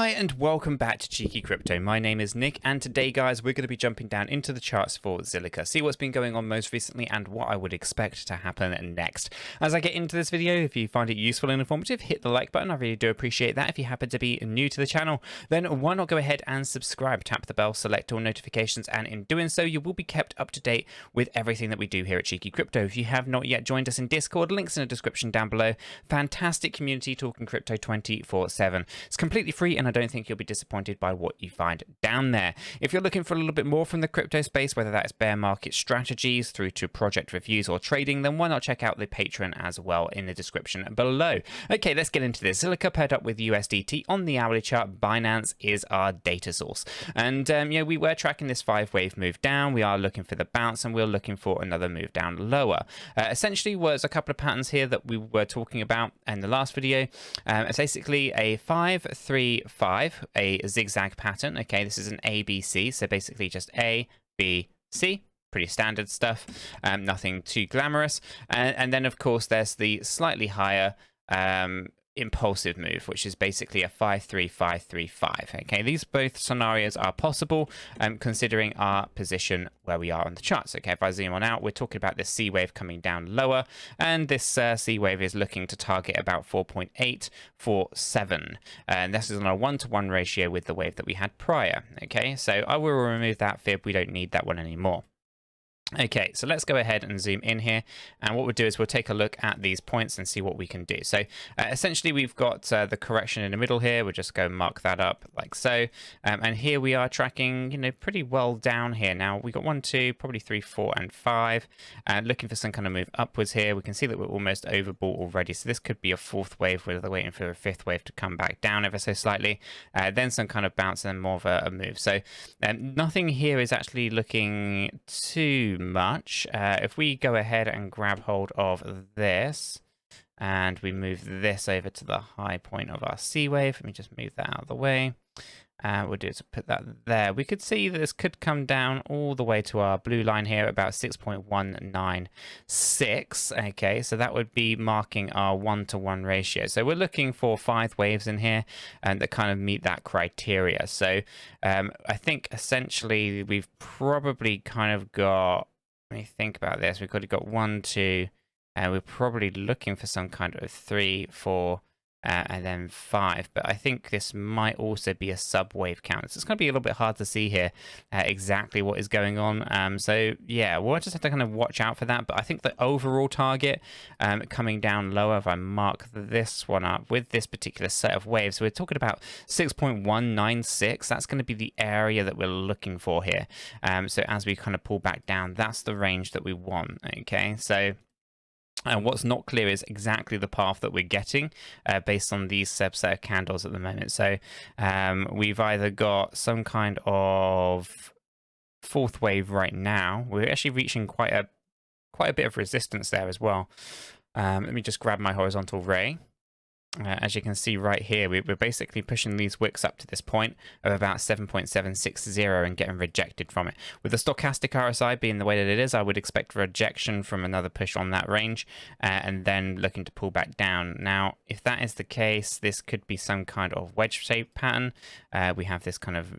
Hi and welcome back to Cheeky Crypto. My name is Nick and today guys we're going to be jumping down into the charts for Zilliqa, see what's been going on most recently and what I would expect to happen next. As I get into this video, if you find it useful and informative, hit the like button. I really do appreciate that. If you happen to be new to the channel, then why not go ahead and subscribe, tap the bell, select all notifications, and in doing so you will be kept up to date with everything that we do here at Cheeky Crypto. If you have not yet joined us in Discord, links in the description down below. Fantastic community talking crypto 24/7. It's completely free and I don't think you'll be disappointed by what you find down there. If you're looking for a little bit more from the crypto space, whether that is bear market strategies through to project reviews or trading, then why not check out the Patreon as well in the description below. Okay, let's get into this. Zilliqa paired up with USDT on the hourly chart. Binance is our data source. And we were tracking this 5-wave move down. We are looking for the bounce and we're looking for another move down lower. Essentially was a couple of patterns here that we were talking about in the last video. It's basically a 5-3-5, a zigzag pattern. Okay, this is an ABC, so basically just A, B, C. Pretty standard stuff, nothing too glamorous. And then, of course, there's the slightly higher impulsive move, which is basically a 5-3-5-3-5. Okay, these both scenarios are possible, considering our position where we are on the charts. Okay, if I zoom on out, we're talking about this C wave coming down lower, and this C wave is looking to target about 4.847, and this is on a 1-to-1 ratio with the wave that we had prior. Okay, so I will remove that fib. We don't need that one anymore. Okay, so let's go ahead and zoom in here, and what we'll do is we'll take a look at these points and see what we can do. So essentially we've got the correction in the middle here. We'll just go mark that up like so, and here we are tracking, pretty well down here. Now we got 1, 2, probably 3, 4, and 5, and looking for some kind of move upwards here. We can see that we're almost overbought already, so this could be a 4th wave where they're waiting for a 5th wave to come back down ever so slightly, then some kind of bounce and then more of a move. So nothing here is actually looking too much. If we go ahead and grab hold of this and we move this over to the high point of our C wave, let me just move that out of the way. We'll do is put that there. We could see that this could come down all the way to our blue line here, about 6.196. Okay, so that would be marking our 1-to-1 ratio. So we're looking for 5 waves in here and that kind of meet that criteria. So I think essentially we've probably kind of got, let me think about this, we've got 1, 2, and we're probably looking for some kind of 3, 4, and then 5, but I think this might also be a sub-wave count. So it's going to be a little bit hard to see here exactly what is going on. So yeah, we'll just have to kind of watch out for that. But I think the overall target coming down lower, if I mark this one up with this particular set of waves, we're talking about 6.196. That's going to be the area that we're looking for here. So as we kind of pull back down, that's the range that we want. Okay, so and what's not clear is exactly the path that we're getting based on these subset of candles at the moment. So we've either got some kind of 4th wave right now. We're actually reaching quite a bit of resistance there as well. Let me just grab my horizontal ray. As you can see right here, we're basically pushing these wicks up to this point of about 7.760 and getting rejected from it. With the stochastic RSI being the way that it is, I would expect rejection from another push on that range and then looking to pull back down. Now, if that is the case, this could be some kind of wedge shape pattern. We have this kind of,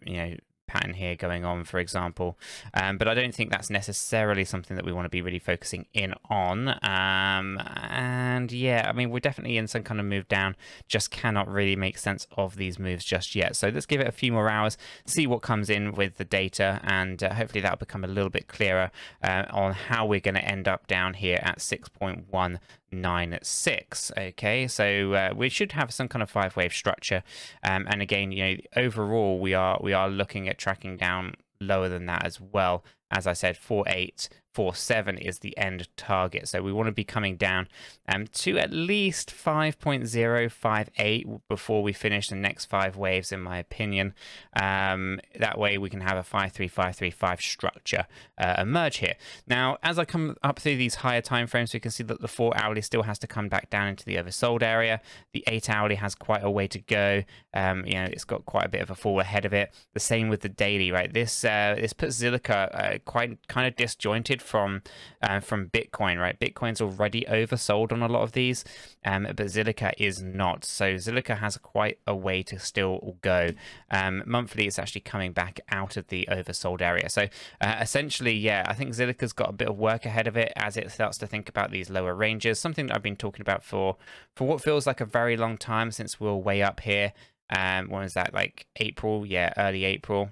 pattern here going on, for example, but I don't think that's necessarily something that we want to be really focusing in on. And yeah, I mean, we're definitely in some kind of move down, just cannot really make sense of these moves just yet. So let's give it a few more hours, see what comes in with the data, and hopefully that'll become a little bit clearer on how we're going to end up down here at 6.196. Okay, so we should have some kind of 5-wave structure, and again, overall we are looking at tracking down lower than that as well. As I said, 4.847 is the end target. So we want to be coming down to at least 5.058 before we finish the next 5 waves, in my opinion. That way we can have a 5-3-5-3-5 structure emerge here. Now, as I come up through these higher time frames, we can see that the 4 hourly still has to come back down into the oversold area. The 8 hourly has quite a way to go. It's got quite a bit of a fall ahead of it. The same with the daily, right? This puts Zilliqa quite kind of disjointed from Bitcoin, right? Bitcoin's already oversold on a lot of these, but Zilliqa is not. So Zilliqa has quite a way to still go. Monthly, it's actually coming back out of the oversold area. So essentially, yeah, I think Zilliqa's got a bit of work ahead of it as it starts to think about these lower ranges. Something that I've been talking about for what feels like a very long time, since we're way up here. When was that, like April? Yeah, early April.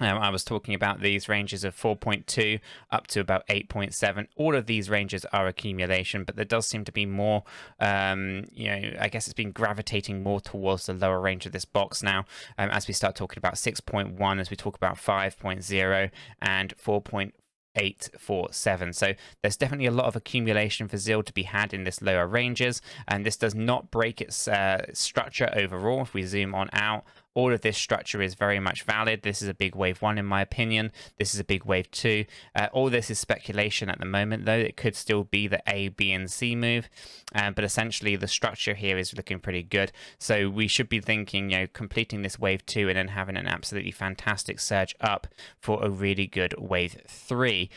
I was talking about these ranges of 4.2 up to about 8.7. All of these ranges are accumulation, but there does seem to be more, I guess it's been gravitating more towards the lower range of this box now, as we start talking about 6.1, as we talk about 5.0 and 4.847. So there's definitely a lot of accumulation for ZIL to be had in this lower ranges, and this does not break its structure overall. If we zoom on out, all of this structure is very much valid. This is a big wave 1 in my opinion. This is a big wave 2. All this is speculation at the moment, though. It could still be the A, B, and C move, but essentially the structure here is looking pretty good. So we should be thinking, completing this wave 2 and then having an absolutely fantastic surge up for a really good wave 3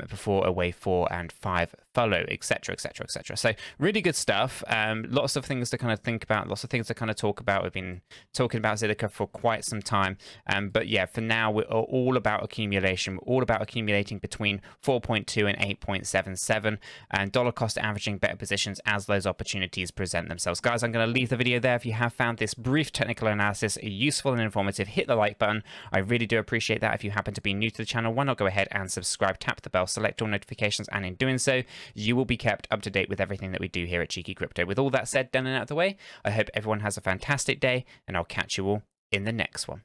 before a wave 4 and 5 follow, etc, etc, etc. So really good stuff. Lots of things to kind of think about, lots of things to kind of talk about. We've been talking about Zilliqa for quite some time, but yeah, for now we're all about accumulation. We're all about accumulating between 4.2 and 8.77 and dollar cost averaging better positions as those opportunities present themselves. Guys, I'm going to leave the video there. If you have found this brief technical analysis useful and informative, hit the like button. I really do appreciate that. If you happen to be new to the channel, why not go ahead and subscribe, tap the bell, select all notifications, and in doing so you will be kept up to date with everything that we do here at Cheeky Crypto. With all that said, done and out of the way, I hope everyone has a fantastic day, and I'll catch you all in the next one.